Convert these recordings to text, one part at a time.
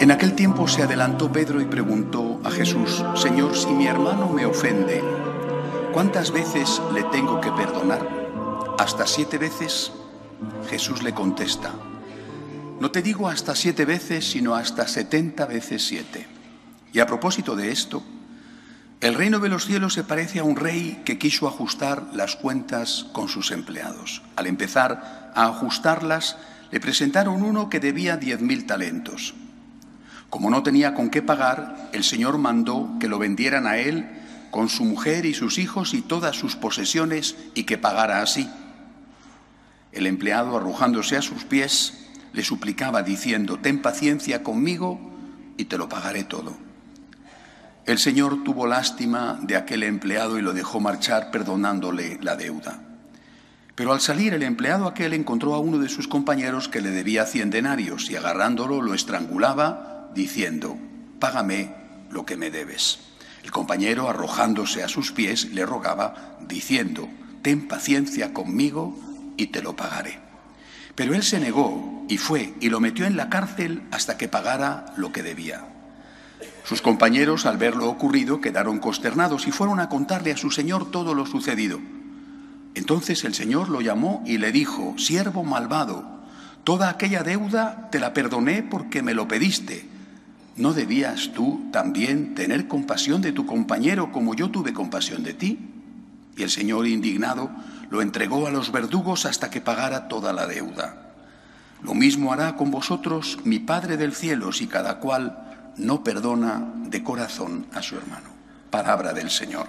En aquel tiempo se adelantó Pedro y preguntó a Jesús: Señor, si mi hermano me ofende, ¿cuántas veces le tengo que perdonar? ¿Hasta 7 veces? Jesús le contesta: no te digo hasta 7 veces, sino hasta 70 veces 7. Y a propósito de esto, el reino de los cielos se parece a un rey que quiso ajustar las cuentas con sus empleados. Al empezar a ajustarlas, le presentaron uno que debía 10.000 talentos. Como no tenía con qué pagar, el Señor mandó que lo vendieran a él con su mujer y sus hijos y todas sus posesiones, y que pagara así. El empleado, arrojándose a sus pies, le suplicaba diciendo: ten paciencia conmigo y te lo pagaré todo. El Señor tuvo lástima de aquel empleado y lo dejó marchar, perdonándole la deuda. Pero al salir, el empleado aquel encontró a uno de sus compañeros que le debía 100 denarios y agarrándolo lo estrangulaba, diciendo: págame lo que me debes. El compañero, arrojándose a sus pies, le rogaba, diciendo: ten paciencia conmigo y te lo pagaré. Pero él se negó y fue y lo metió en la cárcel hasta que pagara lo que debía. Sus compañeros, al ver lo ocurrido, quedaron consternados y fueron a contarle a su señor todo lo sucedido. Entonces el Señor lo llamó y le dijo: siervo malvado, toda aquella deuda te la perdoné porque me lo pediste. ¿No debías tú también tener compasión de tu compañero como yo tuve compasión de ti? Y el Señor, indignado, lo entregó a los verdugos hasta que pagara toda la deuda. Lo mismo hará con vosotros mi Padre del cielo, si cada cual no perdona de corazón a su hermano. Palabra del Señor.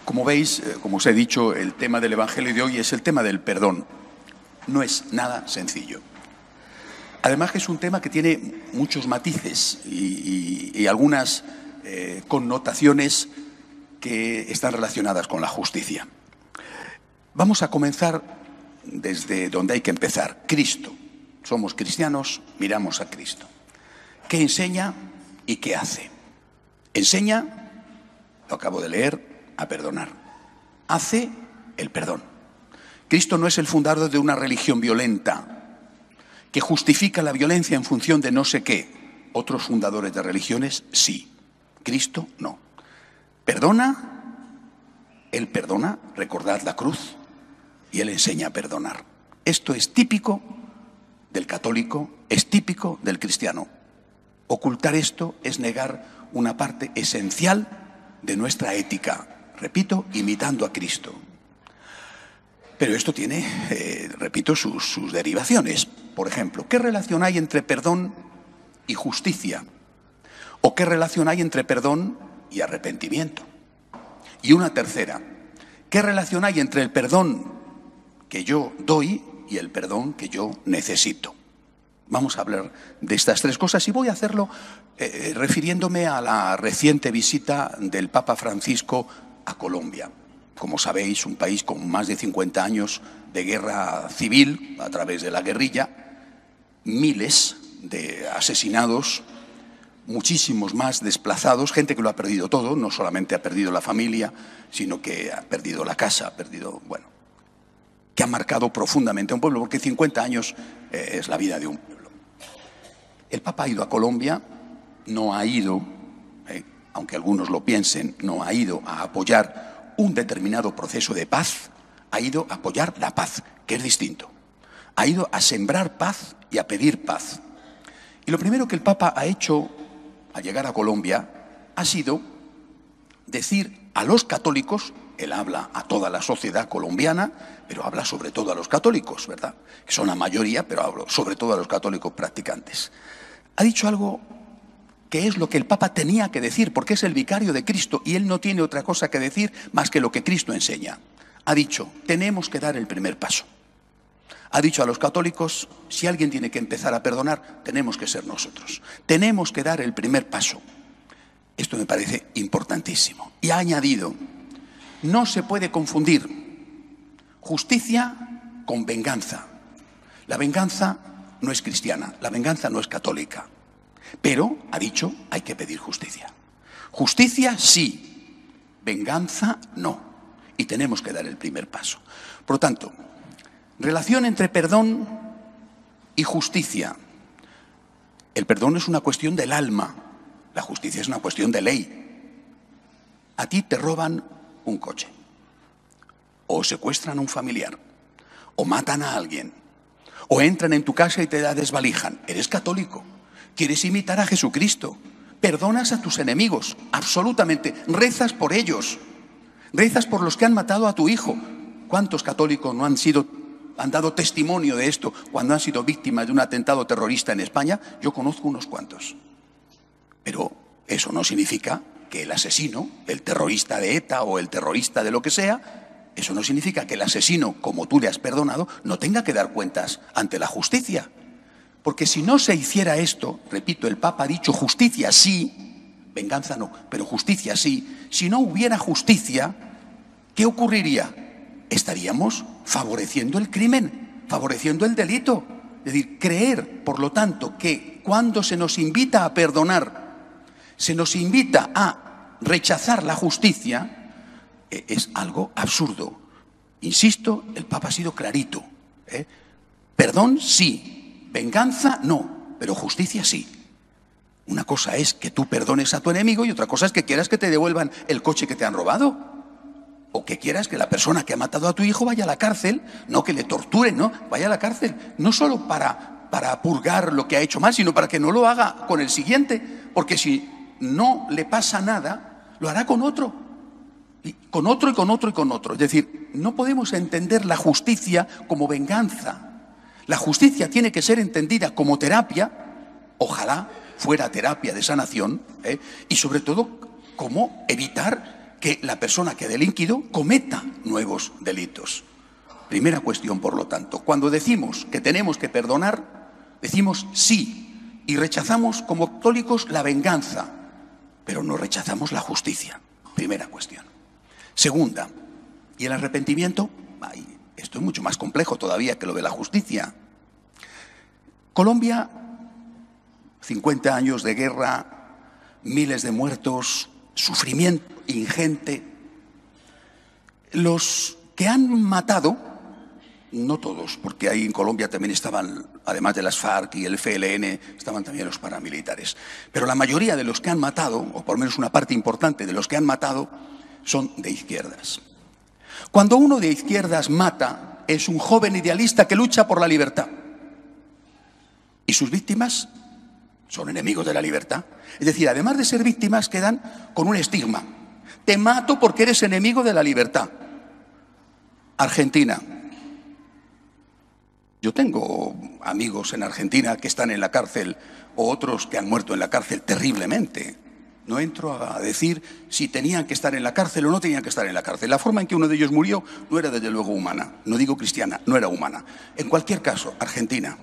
Como veis, como os he dicho, el tema del Evangelio de hoy es el tema del perdón. No es nada sencillo. Además que es un tema que tiene muchos matices y algunas connotaciones que están relacionadas con la justicia. Vamos a comenzar desde donde hay que empezar: Cristo. Somos cristianos, miramos a Cristo. ¿Qué enseña y qué hace? Enseña, lo acabo de leer, a perdonar. Hace el perdón. Cristo no es el fundador de una religión violenta que justifica la violencia en función de no sé qué. Otros fundadores de religiones sí. Cristo no. Perdona, Él perdona, recordad la cruz, y Él enseña a perdonar. Esto es típico del católico, es típico del cristiano. Ocultar esto es negar una parte esencial de nuestra ética. Repito, imitando a Cristo. Pero esto tiene, repito, sus derivaciones. Por ejemplo, ¿qué relación hay entre perdón y justicia? ¿O qué relación hay entre perdón y arrepentimiento? Y una tercera: ¿qué relación hay entre el perdón que yo doy y el perdón que yo necesito? Vamos a hablar de estas 3 cosas y voy a hacerlo refiriéndome a la reciente visita del Papa Francisco a Colombia. Como sabéis, un país con más de 50 años de guerra civil a través de la guerrilla, miles de asesinados, muchísimos más desplazados, gente que lo ha perdido todo, no solamente ha perdido la familia, sino que ha perdido la casa, ha perdido, que ha marcado profundamente a un pueblo, porque 50 años es la vida de un pueblo. El Papa ha ido a Colombia, no ha ido, aunque algunos lo piensen, no ha ido a apoyar un determinado proceso de paz, ha ido a apoyar la paz, que es distinto. Ha ido a sembrar paz y a pedir paz. Y lo primero que el Papa ha hecho al llegar a Colombia ha sido decir a los católicos, él habla a toda la sociedad colombiana, pero habla sobre todo a los católicos, ¿verdad? Que son la mayoría, pero hablo sobre todo a los católicos practicantes. Ha dicho algo que es lo que el Papa tenía que decir, porque es el vicario de Cristo y él no tiene otra cosa que decir más que lo que Cristo enseña. Ha dicho: tenemos que dar el primer paso. Ha dicho a los católicos: si alguien tiene que empezar a perdonar, tenemos que ser nosotros. Tenemos que dar el primer paso. Esto me parece importantísimo. Y ha añadido: no se puede confundir justicia con venganza. La venganza no es cristiana, la venganza no es católica. Pero, ha dicho, hay que pedir justicia. Justicia sí, venganza no. Y tenemos que dar el primer paso. Por lo tanto, relación entre perdón y justicia. El perdón es una cuestión del alma, la justicia es una cuestión de ley. A ti te roban un coche, o secuestran a un familiar, o matan a alguien, o entran en tu casa y te la desvalijan. Eres católico, quieres imitar a Jesucristo, perdonas a tus enemigos, absolutamente, rezas por ellos, rezas por los que han matado a tu hijo. ¿Cuántos católicos no han dado testimonio de esto cuando han sido víctimas de un atentado terrorista en España? Yo conozco unos cuantos. Pero eso no significa que el asesino, el terrorista de ETA o el terrorista de lo que sea, eso no significa que el asesino, como tú le has perdonado, no tenga que dar cuentas ante la justicia. Porque si no se hiciera esto, repito, el Papa ha dicho justicia sí, venganza no, pero justicia sí. Si no hubiera justicia, ¿qué ocurriría? Estaríamos favoreciendo el crimen, favoreciendo el delito. Es decir, creer, por lo tanto, que cuando se nos invita a perdonar, se nos invita a rechazar la justicia, es algo absurdo. Insisto, el Papa ha sido clarito. Perdón sí, venganza no, pero justicia sí. Una cosa es que tú perdones a tu enemigo y otra cosa es que quieras que te devuelvan el coche que te han robado. O que quieras que la persona que ha matado a tu hijo vaya a la cárcel, no que le torturen, no, vaya a la cárcel, no solo para purgar lo que ha hecho mal, sino para que no lo haga con el siguiente, porque si no le pasa nada, lo hará con otro, y con otro y con otro y con otro. Es decir, no podemos entender la justicia como venganza. La justicia tiene que ser entendida como terapia, ojalá fuera terapia de sanación, y sobre todo como evitar que la persona que ha delinquido cometa nuevos delitos. Primera cuestión, por lo tanto, cuando decimos que tenemos que perdonar, decimos sí y rechazamos como católicos la venganza, pero no rechazamos la justicia. Primera cuestión. Segunda, ¿y el arrepentimiento? Esto es mucho más complejo todavía que lo de la justicia. Colombia, 50 años de guerra, miles de muertos, sufrimiento ingente. Los que han matado, no todos, porque ahí en Colombia también estaban, además de las FARC y el FLN, estaban también los paramilitares. Pero la mayoría de los que han matado, o por lo menos una parte importante de los que han matado, son de izquierdas. Cuando uno de izquierdas mata, es un joven idealista que lucha por la libertad. Y sus víctimas son enemigos de la libertad. Es decir, además de ser víctimas, quedan con un estigma. Te mato porque eres enemigo de la libertad. Argentina. Yo tengo amigos en Argentina que están en la cárcel o otros que han muerto en la cárcel terriblemente. No entro a decir si tenían que estar en la cárcel o no tenían que estar en la cárcel. La forma en que uno de ellos murió no era desde luego humana. No digo cristiana, no era humana. En cualquier caso, Argentina.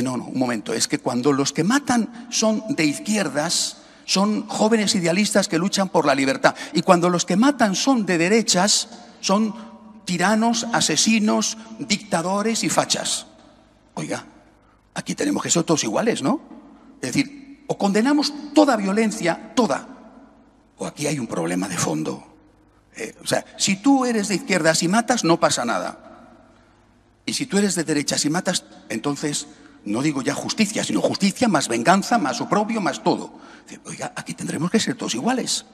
No, un momento. Es que cuando los que matan son de izquierdas, son jóvenes idealistas que luchan por la libertad. Y cuando los que matan son de derechas, son tiranos, asesinos, dictadores y fachas. Oiga, aquí tenemos que ser todos iguales, ¿no? Es decir, o condenamos toda violencia, toda, o aquí hay un problema de fondo. O sea, si tú eres de izquierdas y matas, no pasa nada. Y si tú eres de derechas y matas, entonces no digo ya justicia, sino justicia más venganza, más oprobio, más todo. Oiga, aquí tendremos que ser todos iguales.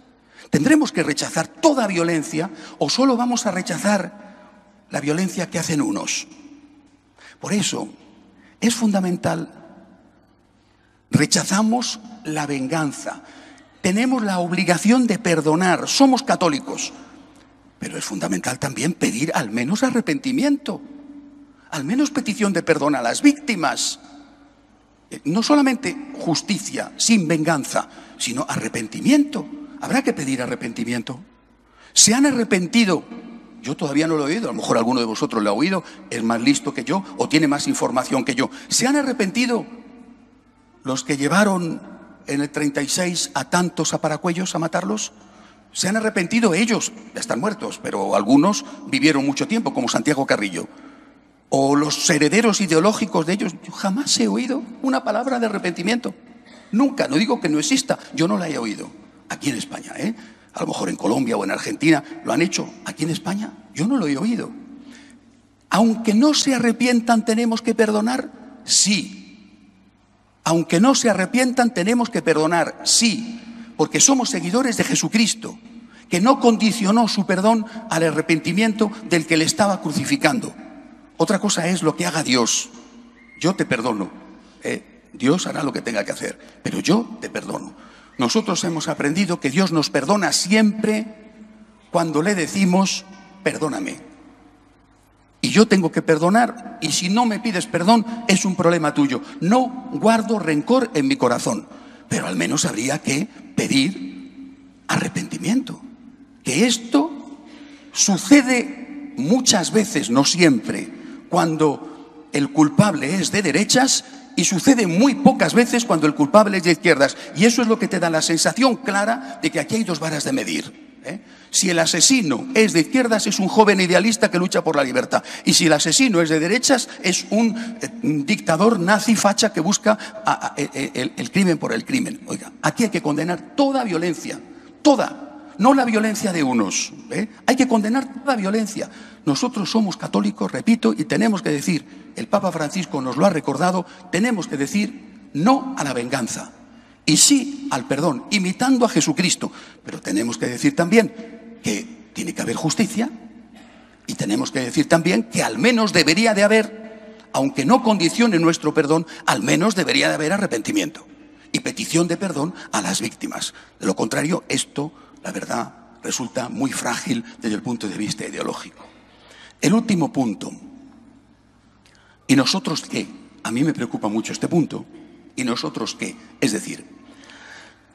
Tendremos que rechazar toda violencia o solo vamos a rechazar la violencia que hacen unos. Por eso es fundamental. Rechazamos la venganza. Tenemos la obligación de perdonar. Somos católicos. Pero es fundamental también pedir al menos arrepentimiento. Al menos petición de perdón a las víctimas. No solamente justicia sin venganza, sino arrepentimiento. Habrá que pedir arrepentimiento. ¿Se han arrepentido? Yo todavía no lo he oído, a lo mejor alguno de vosotros lo ha oído, es más listo que yo o tiene más información que yo. ¿Se han arrepentido los que llevaron en el 36 a tantos a Paracuellos a matarlos? ¿Se han arrepentido ellos? Ya están muertos, pero algunos vivieron mucho tiempo, como Santiago Carrillo. O los herederos ideológicos de ellos. Yo jamás he oído una palabra de arrepentimiento. Nunca, no digo que no exista, yo no la he oído. Aquí en España, a lo mejor en Colombia o en Argentina lo han hecho. Aquí en España yo no lo he oído. Aunque no se arrepientan, ¿tenemos que perdonar? Sí. Aunque no se arrepientan, tenemos que perdonar, sí, porque somos seguidores de Jesucristo, que no condicionó su perdón al arrepentimiento del que le estaba crucificando. Otra cosa es lo que haga Dios. Yo te perdono. Dios hará lo que tenga que hacer, pero yo te perdono. Nosotros hemos aprendido que Dios nos perdona siempre cuando le decimos, perdóname. Y yo tengo que perdonar, y si no me pides perdón, es un problema tuyo. No guardo rencor en mi corazón, pero al menos habría que pedir arrepentimiento. Que esto sucede muchas veces, no siempre, cuando el culpable es de derechas, y sucede muy pocas veces cuando el culpable es de izquierdas. Y eso es lo que te da la sensación clara de que aquí hay dos varas de medir. Si el asesino es de izquierdas, es un joven idealista que lucha por la libertad. Y si el asesino es de derechas, es un dictador nazi facha que busca el crimen por el crimen. Oiga, aquí hay que condenar toda violencia, toda. No la violencia de unos, hay que condenar toda violencia. Nosotros somos católicos, repito, y tenemos que decir, el Papa Francisco nos lo ha recordado, tenemos que decir no a la venganza y sí al perdón, imitando a Jesucristo. Pero tenemos que decir también que tiene que haber justicia, y tenemos que decir también que al menos debería de haber, aunque no condicione nuestro perdón, al menos debería de haber arrepentimiento y petición de perdón a las víctimas. De lo contrario, esto, la verdad, resulta muy frágil desde el punto de vista ideológico. El último punto. ¿Y nosotros qué? A mí me preocupa mucho este punto. ¿Y nosotros qué? Es decir,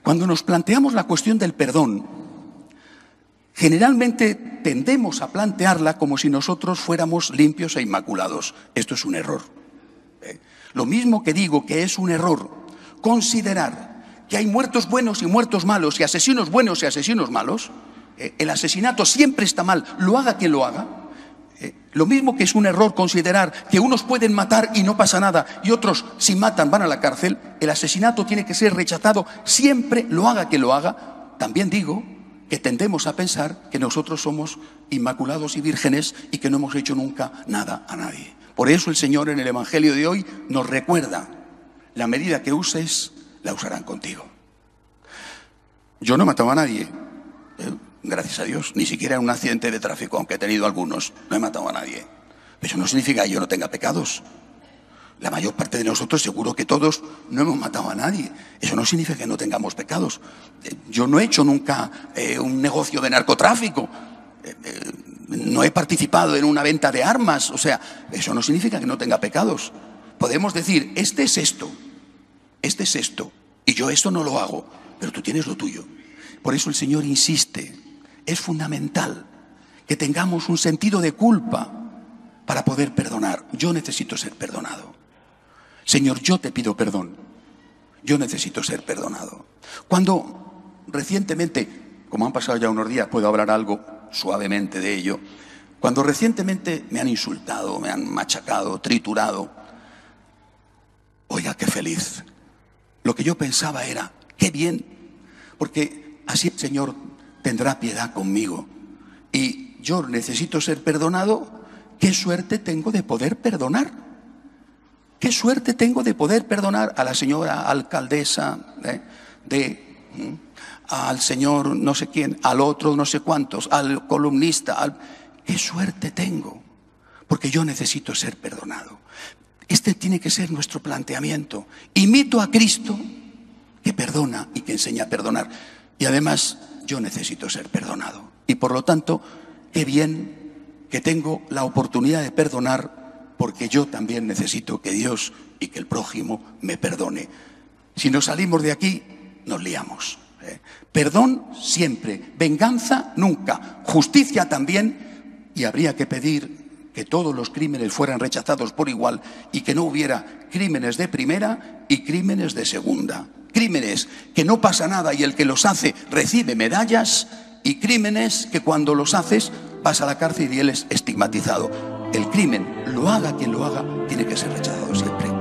cuando nos planteamos la cuestión del perdón, generalmente tendemos a plantearla como si nosotros fuéramos limpios e inmaculados. Esto es un error. Lo mismo que digo que es un error considerar que hay muertos buenos y muertos malos, y asesinos buenos y asesinos malos. El asesinato siempre está mal, lo haga quien lo haga. Lo mismo que es un error considerar que unos pueden matar y no pasa nada, y otros, si matan, van a la cárcel. El asesinato tiene que ser rechazado siempre, lo haga quien lo haga. También digo que tendemos a pensar que nosotros somos inmaculados y vírgenes y que no hemos hecho nunca nada a nadie. Por eso el Señor en el Evangelio de hoy nos recuerda: la medida que uses, la usarán contigo. Yo no he matado a nadie, gracias a Dios, ni siquiera en un accidente de tráfico, aunque he tenido algunos, no he matado a nadie. Pero eso no significa que yo no tenga pecados. La mayor parte de nosotros, seguro que todos, no hemos matado a nadie. Eso no significa que no tengamos pecados. Yo no he hecho nunca un negocio de narcotráfico. No he participado en una venta de armas. O sea, eso no significa que no tenga pecados. Podemos decir, este es esto, y yo esto no lo hago, pero tú tienes lo tuyo. Por eso el Señor insiste, es fundamental que tengamos un sentido de culpa para poder perdonar. Yo necesito ser perdonado. Señor, yo te pido perdón. Yo necesito ser perdonado. Cuando recientemente, como han pasado ya unos días, puedo hablar algo suavemente de ello. Cuando recientemente me han insultado, me han machacado, triturado, oiga, qué feliz. Lo que yo pensaba era, qué bien, porque así el Señor tendrá piedad conmigo. Y yo necesito ser perdonado. Qué suerte tengo de poder perdonar. Qué suerte tengo de poder perdonar a la señora alcaldesa, al señor no sé quién, al otro no sé cuántos, al columnista. Qué suerte tengo, porque yo necesito ser perdonado. Este tiene que ser nuestro planteamiento. Imito a Cristo, que perdona y que enseña a perdonar. Y además, yo necesito ser perdonado. Y por lo tanto, qué bien que tengo la oportunidad de perdonar, porque yo también necesito que Dios y que el prójimo me perdone. Si nos salimos de aquí, nos liamos. Perdón siempre, venganza nunca, justicia también, y habría que pedir que todos los crímenes fueran rechazados por igual y que no hubiera crímenes de primera y crímenes de segunda. Crímenes que no pasa nada y el que los hace recibe medallas, y crímenes que cuando los haces vas a la cárcel y él es estigmatizado. El crimen, lo haga quien lo haga, tiene que ser rechazado siempre.